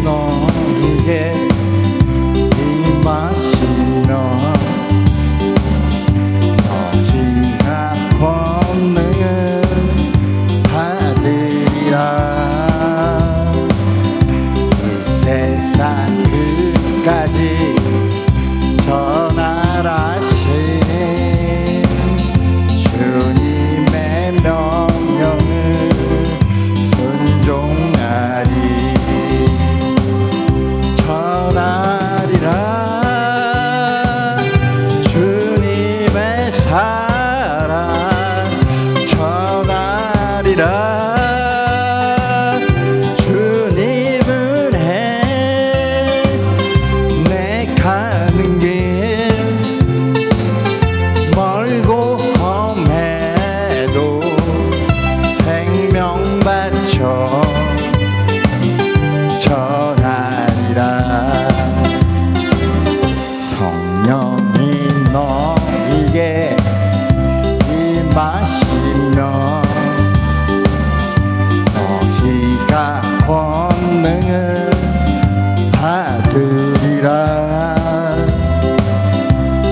너에게 임하시면 너희가 권능을 받으리라. 이 세상 끝까지 전하라신 주님의 명령을 순종하리. 전하리라. 주님의 사랑 전하리라. 주님은 해 내 가는 길 멀고 험해도 생명 바쳐 전하리라. 성령이 너에게 임하시면 너희가 권능을 받으리라.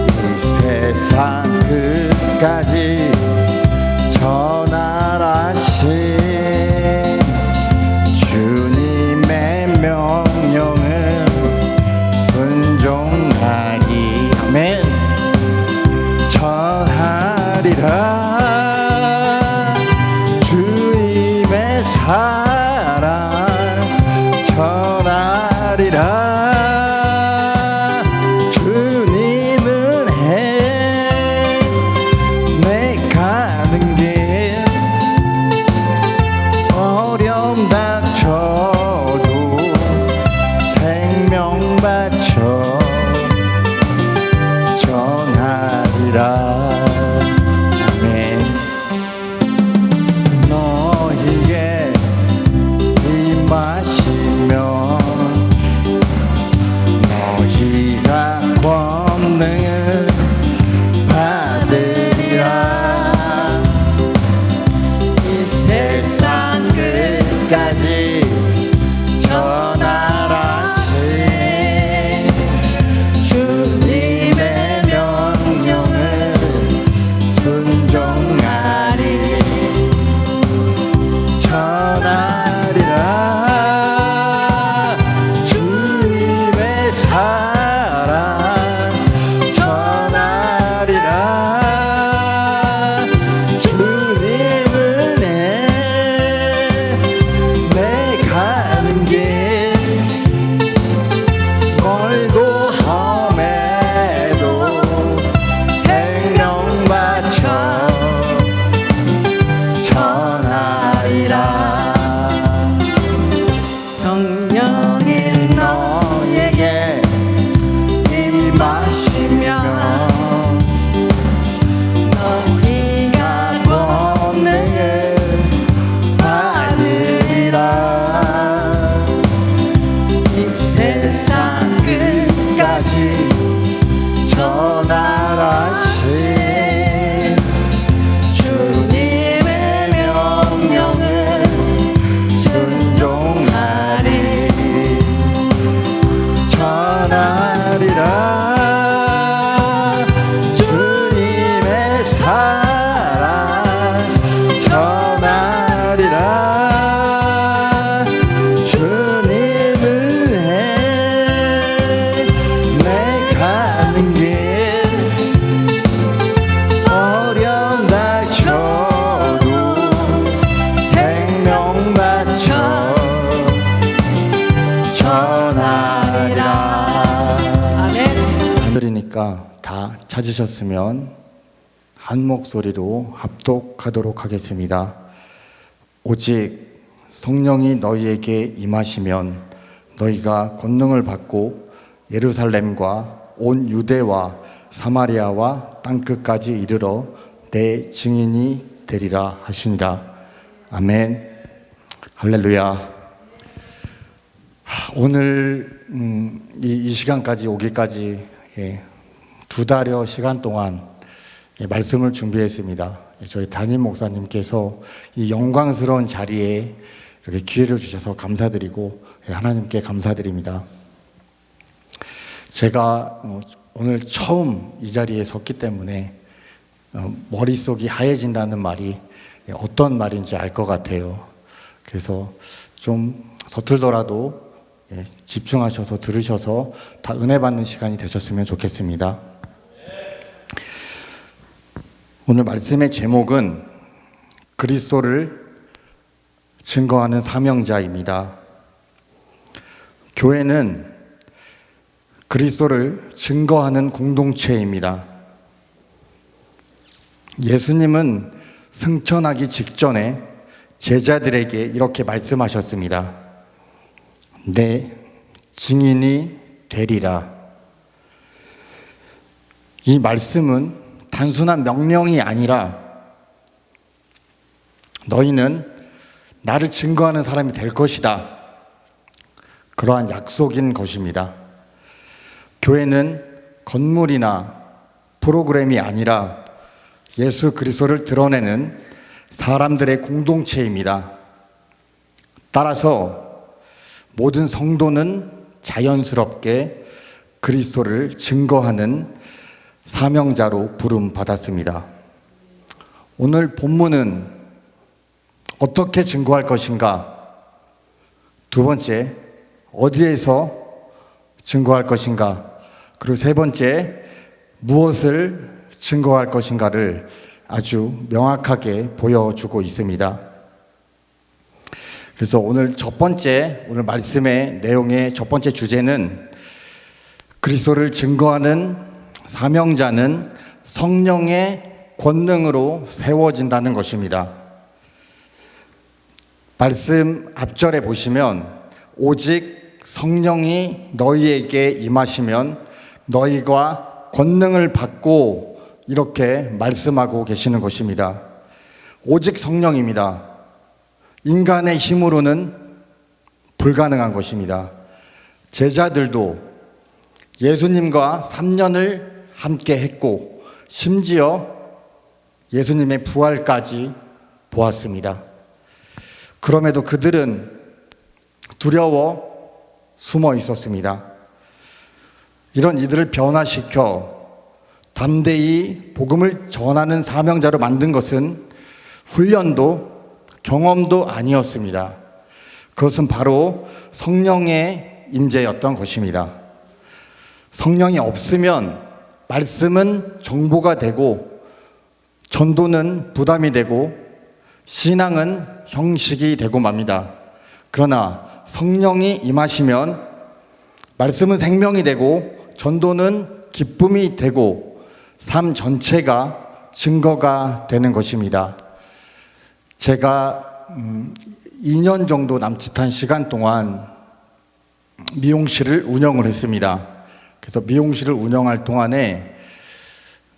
이 세상 끝까지 전하라신 주님의 명령을 순종하리. 아멘. 전하리라. 주님의 사랑 전하리라. 주님은 해 내 가는 길 어려움 닥쳐도 생명 바쳐 전하리라. 아멘. 너희에게 임하시면 너희가 권능을 받으리라. 이 세상 끝까지 전하라신 주님의 명령을 순종하리. 전하리라. 주님의 사랑 전하리라. 주님은 내 가는 길 멀고 험해도 생명 바쳐 전하리라. 성령이 너에게 임하시면 너희가 권능을 받으리라. 이 세상 끝까지 전하라신 주님의 명령을 순종하리. 전하리라. 주님의 사랑 전하리라. 주님은 해 내 가는 길 어려움 닥쳐도 생명 바쳐 전하리라. 아멘. 들으니까 다 찾으셨으면 한 목소리로 합독하도록 하겠습니다. 오직 성령이 너희에게 임하시면 너희가 권능을 받고 예루살렘과 온 유대와 사마리아와 땅끝까지 이르러 내 증인이 되리라 하시니라. 아멘. 할렐루야. 오늘 이 시간까지 오기까지 2달여 시간 동안 말씀을 준비했습니다. 저희 담임 목사님께서 이 영광스러운 자리에 이렇게 기회를 주셔서 감사드리고 하나님께 감사드립니다. 제가 오늘 처음 이 자리에 섰기 때문에 머릿속이 하얘진다는 말이 어떤 말인지 알 것 같아요. 그래서 좀 서툴더라도 집중하셔서 들으셔서 다 은혜 받는 시간이 되셨으면 좋겠습니다. 오늘 말씀의 제목은 그리스도를 증거하는 사명자입니다. 교회는 그리스도를 증거하는 공동체입니다. 예수님은 승천하기 직전에 제자들에게 이렇게 말씀하셨습니다. 내 증인이 되리라. 이 말씀은 단순한 명령이 아니라 너희는 나를 증거하는 사람이 될 것이다. 그러한 약속인 것입니다. 교회는 건물이나 프로그램이 아니라 예수 그리스도를 드러내는 사람들의 공동체입니다. 따라서 모든 성도는 자연스럽게 그리스도를 증거하는 사명자로 부름받았습니다. 오늘 본문은 어떻게 증거할 것인가? 두 번째, 어디에서 증거할 것인가? 그리고 세 번째, 무엇을 증거할 것인가를 아주 명확하게 보여주고 있습니다. 그래서 오늘 오늘 말씀의 내용의 첫 번째 주제는 그리스도를 증거하는 사명자는 성령의 권능으로 세워진다는 것입니다. 말씀 앞절에 보시면 오직 성령이 너희에게 임하시면 너희가 권능을 받고 이렇게 말씀하고 계시는 것입니다. 오직 성령입니다. 인간의 힘으로는 불가능한 것입니다. 제자들도 예수님과 3년을 함께 했고 심지어 예수님의 부활까지 보았습니다. 그럼에도 그들은 두려워 숨어 있었습니다. 이런 이들을 변화시켜 담대히 복음을 전하는 사명자로 만든 것은 훈련도 경험도 아니었습니다. 그것은 바로 성령의 임재였던 것입니다. 성령이 없으면 말씀은 정보가 되고 전도는 부담이 되고 신앙은 형식이 되고 맙니다. 그러나 성령이 임하시면 말씀은 생명이 되고 전도는 기쁨이 되고 삶 전체가 증거가 되는 것입니다. 제가 2년 정도 남짓한 시간 동안 미용실을 운영을 했습니다. 그래서 미용실을 운영할 동안에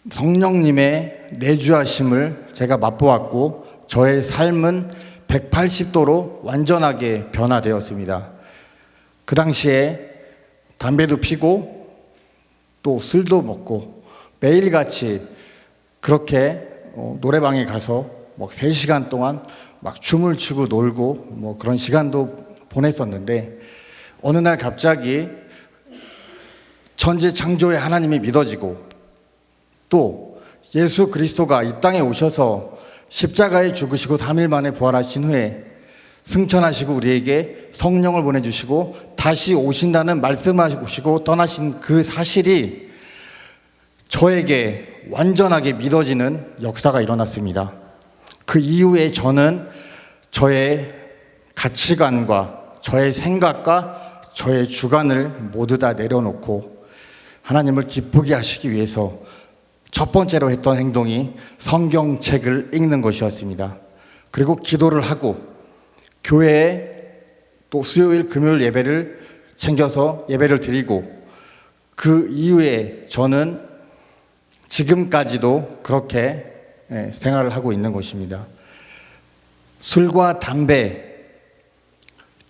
성령님의 내주하심을 제가 맛보았고 저의 삶은 180도로 완전하게 변화되었습니다. 그 당시에 담배도 피고 또 술도 먹고 매일같이 그렇게 노래방에 가서 3시간 동안 막 춤을 추고 놀고 그런 시간도 보냈었는데 어느 날 갑자기 천지 창조의 하나님이 믿어지고 또 예수 그리스도가 이 땅에 오셔서 십자가에 죽으시고 3일 만에 부활하신 후에 승천하시고 우리에게 성령을 보내주시고 다시 오신다는 말씀하시고 떠나신 그 사실이 저에게 완전하게 믿어지는 역사가 일어났습니다. 그 이후에 저는 저의 가치관과 저의 생각과 저의 주관을 모두 다 내려놓고 하나님을 기쁘게 하시기 위해서 첫 번째로 했던 행동이 성경책을 읽는 것이었습니다. 그리고 기도를 하고 교회에 또 수요일 금요일 예배를 챙겨서 예배를 드리고 그 이후에 저는 지금까지도 그렇게 생활을 하고 있는 것입니다. 술과 담배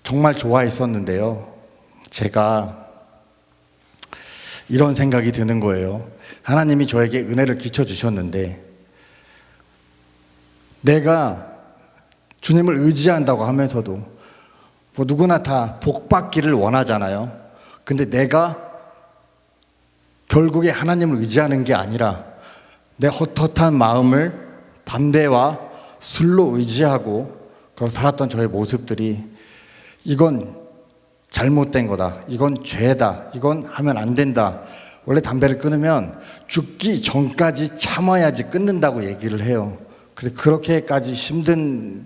정말 좋아했었는데요. 제가 이런 생각이 드는 거예요. 하나님이 저에게 은혜를 끼쳐주셨는데 내가 주님을 의지한다고 하면서도 뭐 누구나 다 복 받기를 원하잖아요. 근데 내가 결국에 하나님을 의지하는 게 아니라 내 헛헛한 마음을 담배와 술로 의지하고 그렇게 살았던 저의 모습들이 이건 잘못된 거다. 이건 죄다. 이건 하면 안 된다. 원래 담배를 끊으면 죽기 전까지 참아야지 끊는다고 얘기를 해요. 그래서 그렇게까지 힘든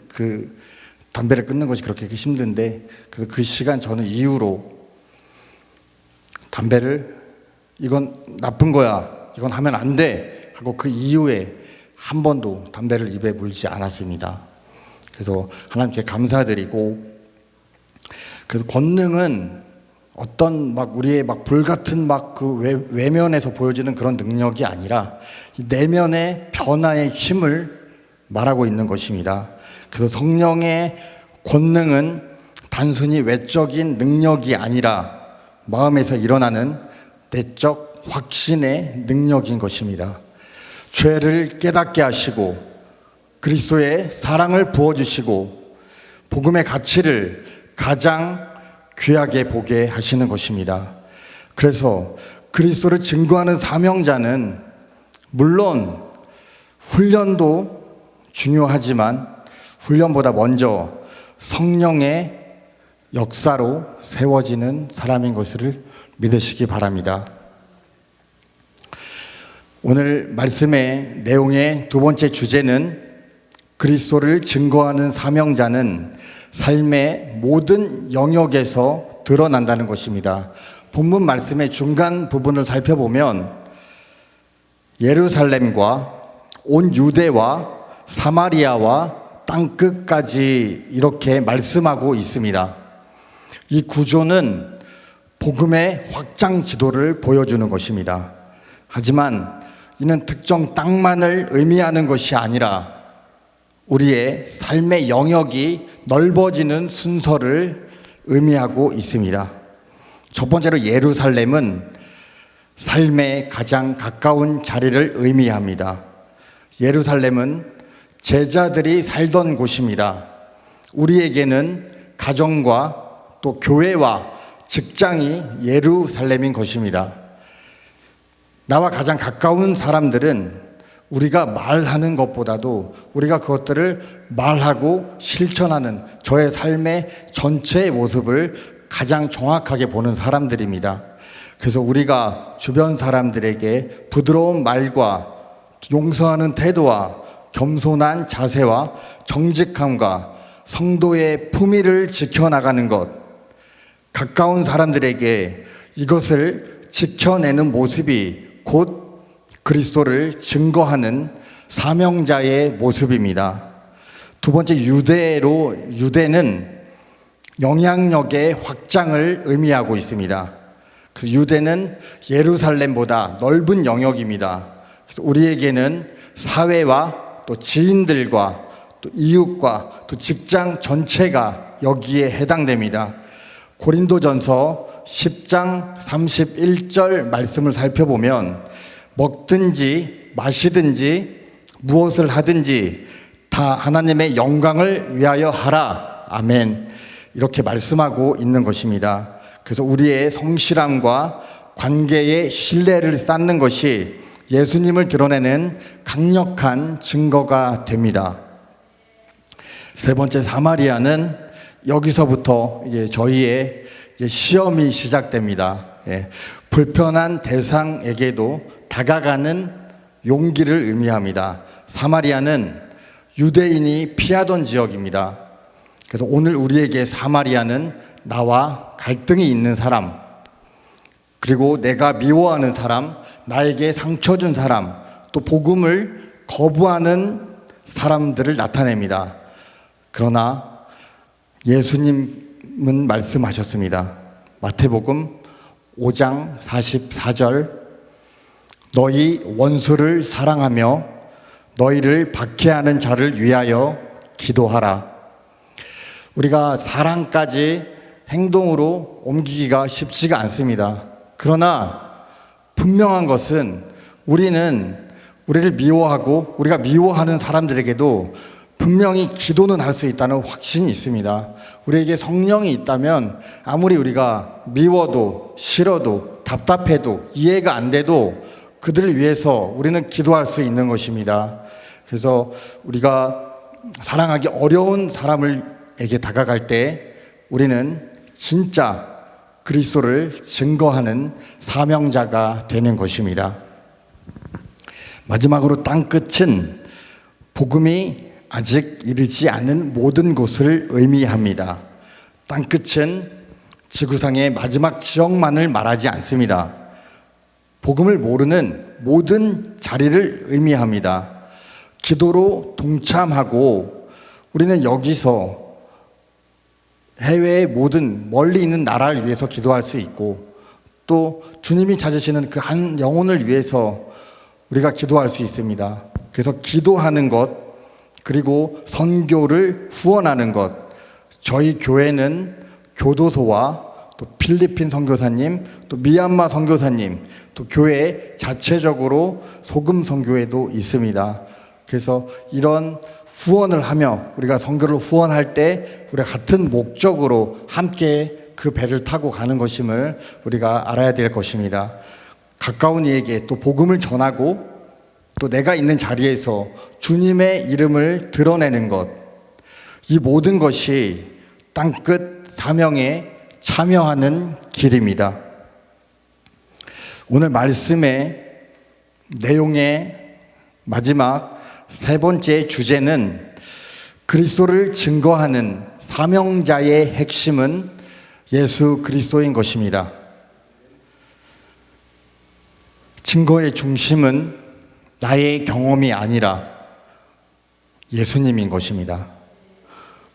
담배를 끊는 것이 그렇게 힘든데, 그래서 그 시간 저는 이후로 담배를 이건 나쁜 거야, 이건 하면 안 돼 하고 그 이후에 한 번도 담배를 입에 물지 않았습니다. 그래서 하나님께 감사드리고, 그래서 권능은 어떤 우리의 불같은 그 외면에서 보여지는 그런 능력이 아니라 내면의 변화의 힘을 말하고 있는 것입니다. 그래서 성령의 권능은 단순히 외적인 능력이 아니라 마음에서 일어나는 내적 확신의 능력인 것입니다. 죄를 깨닫게 하시고 그리스도의 사랑을 부어주시고 복음의 가치를 가장 귀하게 보게 하시는 것입니다. 그래서 그리스도를 증거하는 사명자는 물론 훈련도 중요하지만 훈련보다 먼저 성령의 역사로 세워지는 사람인 것을 믿으시기 바랍니다. 오늘 말씀의 내용의 두 번째 주제는 그리스도를 증거하는 사명자는 삶의 모든 영역에서 드러난다는 것입니다. 본문 말씀의 중간 부분을 살펴보면 예루살렘과 온 유대와 사마리아와 땅끝까지 이렇게 말씀하고 있습니다. 이 구조는 복음의 확장 지도를 보여주는 것입니다. 하지만 이는 특정 땅만을 의미하는 것이 아니라 우리의 삶의 영역이 넓어지는 순서를 의미하고 있습니다. 첫 번째로 예루살렘은 삶의 가장 가까운 자리를 의미합니다. 예루살렘은 제자들이 살던 곳입니다. 우리에게는 가정과 또 교회와 직장이 예루살렘인 것입니다. 나와 가장 가까운 사람들은 우리가 말하는 것보다도 우리가 그것들을 말하고 실천하는 저의 삶의 전체의 모습을 가장 정확하게 보는 사람들입니다. 그래서 우리가 주변 사람들에게 부드러운 말과 용서하는 태도와 겸손한 자세와 정직함과 성도의 품위를 지켜나가는 것, 가까운 사람들에게 이것을 지켜내는 모습이 곧 그리스도를 증거하는 사명자의 모습입니다. 두 번째, 유대는 영향력의 확장을 의미하고 있습니다. 그 유대는 예루살렘보다 넓은 영역입니다. 그래서 우리에게는 사회와 또 지인들과 또 이웃과 또 직장 전체가 여기에 해당됩니다. 고린도전서 10장 31절 말씀을 살펴보면 먹든지 마시든지 무엇을 하든지 다 하나님의 영광을 위하여 하라. 아멘. 이렇게 말씀하고 있는 것입니다. 그래서 우리의 성실함과 관계의 신뢰를 쌓는 것이 예수님을 드러내는 강력한 증거가 됩니다. 세 번째, 사마리아는 여기서부터 이제 저희의 시험이 시작됩니다. 불편한 대상에게도 다가가는 용기를 의미합니다. 사마리아는 유대인이 피하던 지역입니다. 그래서 오늘 우리에게 사마리아는 나와 갈등이 있는 사람, 그리고 내가 미워하는 사람, 나에게 상처 준 사람, 또 복음을 거부하는 사람들을 나타냅니다. 그러나 예수님은 말씀하셨습니다. 마태복음 5장 44절, 너희 원수를 사랑하며 너희를 박해하는 자를 위하여 기도하라. 우리가 사랑까지 행동으로 옮기기가 쉽지가 않습니다. 그러나 분명한 것은 우리는 우리를 미워하고 우리가 미워하는 사람들에게도 분명히 기도는 할 수 있다는 확신이 있습니다. 우리에게 성령이 있다면 아무리 우리가 미워도 싫어도 답답해도 이해가 안 돼도 그들을 위해서 우리는 기도할 수 있는 것입니다. 그래서 우리가 사랑하기 어려운 사람에게 다가갈 때 우리는 진짜 그리스도를 증거하는 사명자가 되는 것입니다. 마지막으로 땅끝은 복음이 아직 이르지 않은 모든 곳을 의미합니다. 땅끝은 지구상의 마지막 지역만을 말하지 않습니다. 복음을 모르는 모든 자리를 의미합니다. 기도로 동참하고 우리는 여기서 해외의 모든 멀리 있는 나라를 위해서 기도할 수 있고 또 주님이 찾으시는 그 한 영혼을 위해서 우리가 기도할 수 있습니다. 그래서 기도하는 것 그리고 선교를 후원하는 것, 저희 교회는 교도소와 또 필리핀 선교사님, 또 미얀마 선교사님, 또 교회 자체적으로 소금 선교회도 있습니다. 그래서 이런 후원을 하며 우리가 선교를 후원할 때 우리가 같은 목적으로 함께 그 배를 타고 가는 것임을 우리가 알아야 될 것입니다. 가까운 이에게 또 복음을 전하고 또 내가 있는 자리에서 주님의 이름을 드러내는 것, 이 모든 것이 땅끝 사명에 참여하는 길입니다. 오늘 말씀의 내용의 마지막 세 번째 주제는 그리스도를 증거하는 사명자의 핵심은 예수 그리스도인 것입니다. 증거의 중심은 나의 경험이 아니라 예수님인 것입니다.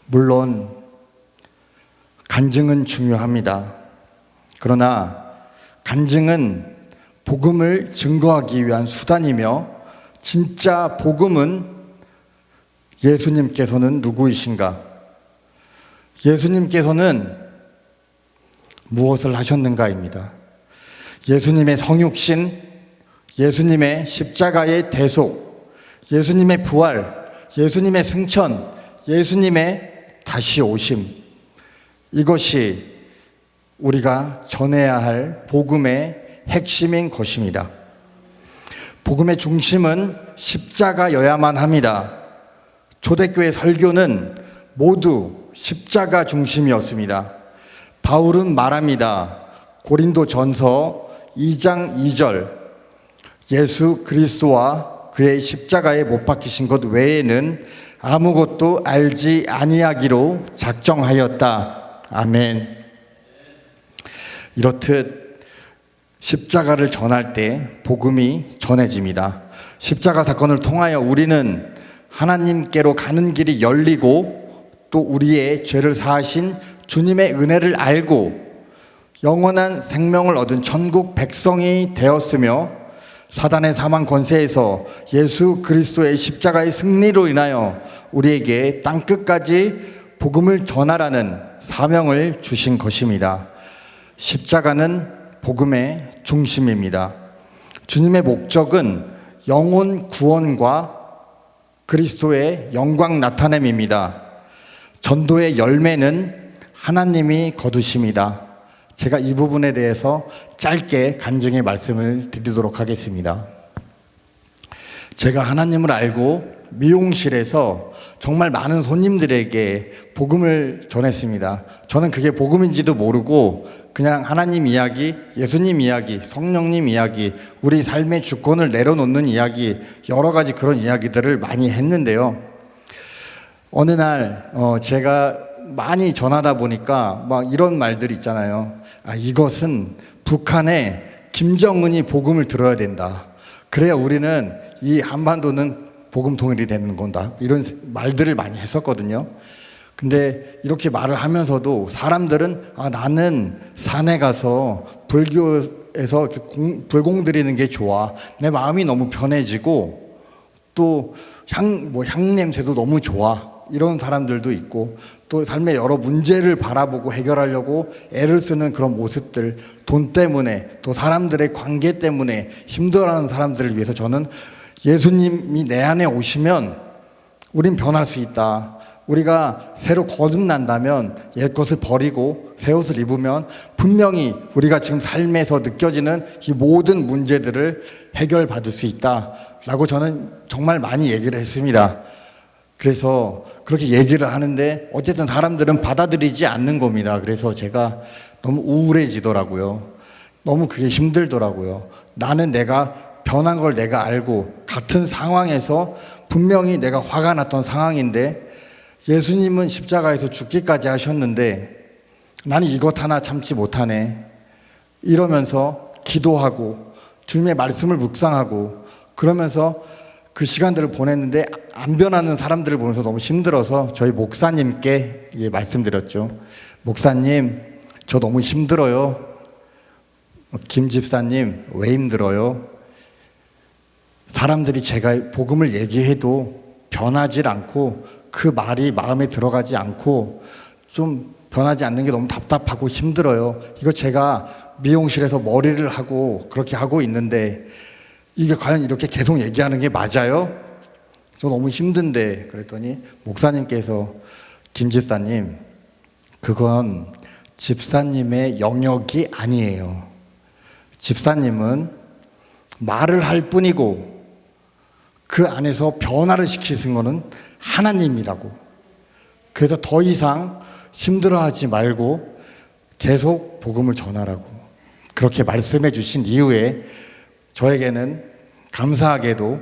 물론 간증은 중요합니다. 그러나 간증은 복음을 증거하기 위한 수단이며 진짜 복음은 예수님께서는 누구이신가? 예수님께서는 무엇을 하셨는가입니다. 예수님의 성육신, 예수님의 십자가의 대속, 예수님의 부활, 예수님의 승천, 예수님의 다시 오심, 이것이 우리가 전해야 할 복음의 핵심인 것입니다. 복음의 중심은 십자가여야만 합니다. 초대교회 설교는 모두 십자가 중심이었습니다. 바울은 말합니다. 고린도전서 2장 2절, 예수 그리스도와 그의 십자가에 못 박히신 것 외에는 아무것도 알지 아니하기로 작정하였다. 아멘. 이렇듯 십자가를 전할 때 복음이 전해집니다. 십자가 사건을 통하여 우리는 하나님께로 가는 길이 열리고 또 우리의 죄를 사하신 주님의 은혜를 알고 영원한 생명을 얻은 천국 백성이 되었으며 사단의 사망 권세에서 예수 그리스도의 십자가의 승리로 인하여 우리에게 땅끝까지 복음을 전하라는 사명을 주신 것입니다. 십자가는 복음의 중심입니다. 주님의 목적은 영혼 구원과 그리스도의 영광 나타냄입니다. 전도의 열매는 하나님이 거두십니다. 제가 이 부분에 대해서 짧게 간증의 말씀을 드리도록 하겠습니다. 제가 하나님을 알고 미용실에서 정말 많은 손님들에게 복음을 전했습니다. 저는 그게 복음인지도 모르고 그냥 하나님 이야기, 예수님 이야기, 성령님 이야기, 우리 삶의 주권을 내려놓는 이야기, 여러 가지 그런 이야기들을 많이 했는데요. 어느 날 제가 많이 전하다 보니까 막 이런 말들이 있잖아요. 이것은 북한의 김정은이 복음을 들어야 된다. 그래야 우리는 이 한반도는 복음 통일이 되는 건다. 이런 말들을 많이 했었거든요. 근데 이렇게 말을 하면서도 사람들은 나는 산에 가서 불교에서 불공 드리는 게 좋아. 내 마음이 너무 편해지고 또 향 냄새도 너무 좋아. 이런 사람들도 있고 또 삶의 여러 문제를 바라보고 해결하려고 애를 쓰는 그런 모습들, 돈 때문에 또 사람들의 관계 때문에 힘들어하는 사람들을 위해서 저는 예수님이 내 안에 오시면 우린 변할 수 있다. 우리가 새로 거듭난다면 옛것을 버리고 새 옷을 입으면 분명히 우리가 지금 삶에서 느껴지는 이 모든 문제들을 해결받을 수 있다라고 저는 정말 많이 얘기를 했습니다. 그래서 그렇게 얘기를 하는데 어쨌든 사람들은 받아들이지 않는 겁니다. 그래서 제가 너무 우울해지더라고요. 너무 그게 힘들더라고요. 나는 내가 변한 걸 내가 알고 같은 상황에서 분명히 내가 화가 났던 상황인데 예수님은 십자가에서 죽기까지 하셨는데 나는 이것 하나 참지 못하네. 이러면서 기도하고 주님의 말씀을 묵상하고 그러면서 그 시간들을 보냈는데 안 변하는 사람들을 보면서 너무 힘들어서 저희 목사님께 말씀드렸죠. 목사님, 저 너무 힘들어요. 김 집사님, 왜 힘들어요? 사람들이 제가 복음을 얘기해도 변하질 않고 그 말이 마음에 들어가지 않고 좀 변하지 않는 게 너무 답답하고 힘들어요. 이거 제가 미용실에서 머리를 하고 그렇게 하고 있는데 이게 과연 이렇게 계속 얘기하는 게 맞아요? 저 너무 힘든데. 그랬더니 목사님께서 김 집사님, 그건 집사님의 영역이 아니에요. 집사님은 말을 할 뿐이고 그 안에서 변화를 시키신 거는 하나님이라고. 그래서 더 이상 힘들어하지 말고 계속 복음을 전하라고 그렇게 말씀해 주신 이후에 저에게는 감사하게도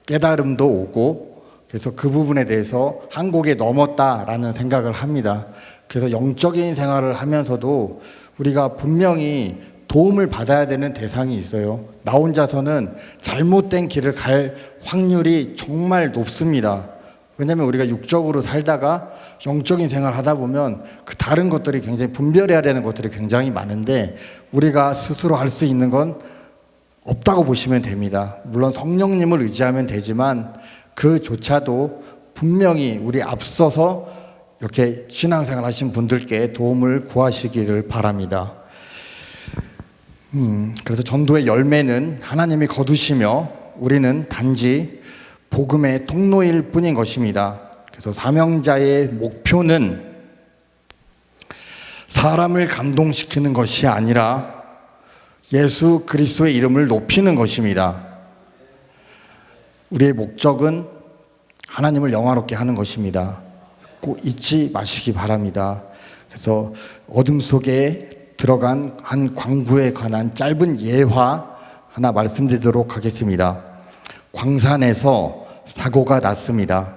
깨달음도 오고 그래서 그 부분에 대해서 한국에 넘었다라는 생각을 합니다. 그래서 영적인 생활을 하면서도 우리가 분명히 도움을 받아야 되는 대상이 있어요. 나 혼자서는 잘못된 길을 갈 확률이 정말 높습니다. 왜냐하면 우리가 육적으로 살다가 영적인 생활을 하다 보면 그 다른 것들이 굉장히 분별해야 되는 것들이 굉장히 많은데 우리가 스스로 할 수 있는 건 없다고 보시면 됩니다. 물론 성령님을 의지하면 되지만 그조차도 분명히 우리 앞서서 이렇게 신앙생활 하신 분들께 도움을 구하시기를 바랍니다. 그래서 전도의 열매는 하나님이 거두시며 우리는 단지 복음의 통로일 뿐인 것입니다. 그래서 사명자의 목표는 사람을 감동시키는 것이 아니라 예수 그리스도의 이름을 높이는 것입니다. 우리의 목적은 하나님을 영화롭게 하는 것입니다. 꼭 잊지 마시기 바랍니다. 그래서 어둠 속에 들어간 한 광부에 관한 짧은 예화 하나 말씀드리도록 하겠습니다. 광산에서 사고가 났습니다.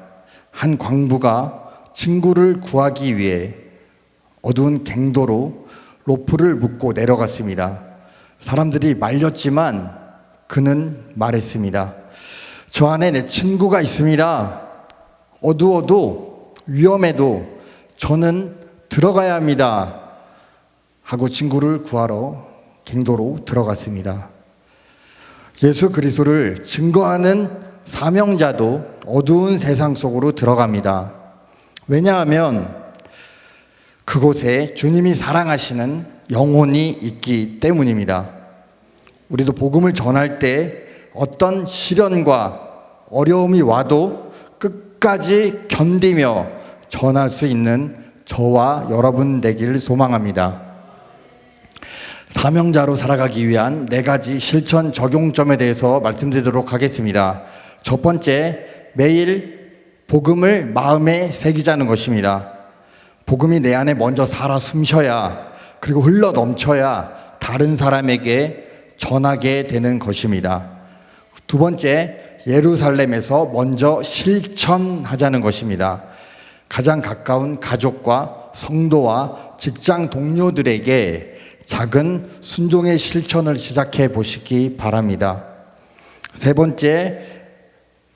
한 광부가 친구를 구하기 위해 어두운 갱도로 로프를 묶고 내려갔습니다. 사람들이 말렸지만 그는 말했습니다. 저 안에 내 친구가 있습니다. 어두워도 위험해도 저는 들어가야 합니다. 하고 친구를 구하러 갱도로 들어갔습니다. 예수 그리스도를 증거하는 사명자도 어두운 세상 속으로 들어갑니다. 왜냐하면 그곳에 주님이 사랑하시는 영혼이 있기 때문입니다. 우리도 복음을 전할 때 어떤 시련과 어려움이 와도 끝까지 견디며 전할 수 있는 저와 여러분 되기를 소망합니다. 사명자로 살아가기 위한 4가지 실천 적용점에 대해서 말씀드리도록 하겠습니다. 첫 번째, 매일 복음을 마음에 새기자는 것입니다. 복음이 내 안에 먼저 살아 숨쉬어야 그리고 흘러 넘쳐야 다른 사람에게 전하게 되는 것입니다. 두 번째, 예루살렘에서 먼저 실천하자는 것입니다. 가장 가까운 가족과 성도와 직장 동료들에게 작은 순종의 실천을 시작해 보시기 바랍니다. 세 번째,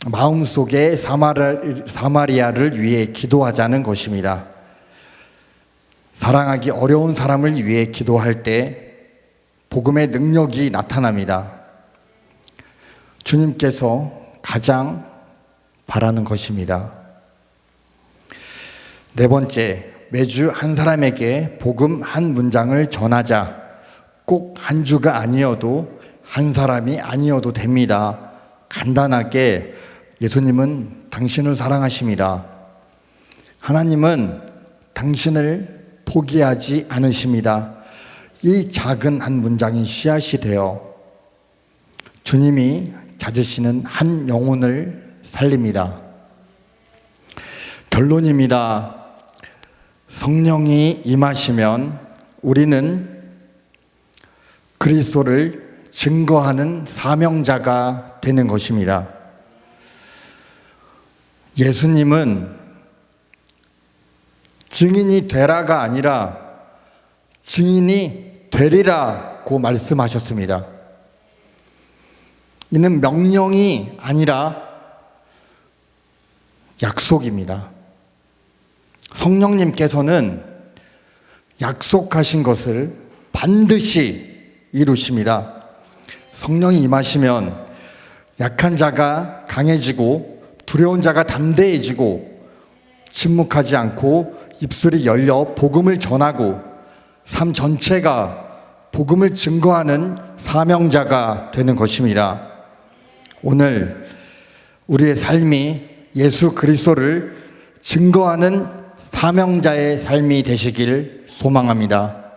마음속에 사마리아를 위해 기도하자는 것입니다. 사랑하기 어려운 사람을 위해 기도할 때 복음의 능력이 나타납니다. 주님께서 가장 바라는 것입니다. 네 번째, 매주 한 사람에게 복음 한 문장을 전하자. 꼭 한 주가 아니어도 한 사람이 아니어도 됩니다. 간단하게 예수님은 당신을 사랑하십니다. 하나님은 당신을 포기하지 않으십니다. 이 작은 한 문장이 씨앗이 되어 주님이 찾으시는 한 영혼을 살립니다. 결론입니다. 성령이 임하시면 우리는 그리스도를 증거하는 사명자가 되는 것입니다. 예수님은 증인이 되라가 아니라 증인이 되리라고 말씀하셨습니다. 이는 명령이 아니라 약속입니다. 성령님께서는 약속하신 것을 반드시 이루십니다. 성령이 임하시면 약한 자가 강해지고 두려운 자가 담대해지고 침묵하지 않고 입술이 열려 복음을 전하고 삶 전체가 복음을 증거하는 사명자가 되는 것입니다. 오늘 우리의 삶이 예수 그리스도를 증거하는 사명자의 삶이 되시길 소망합니다.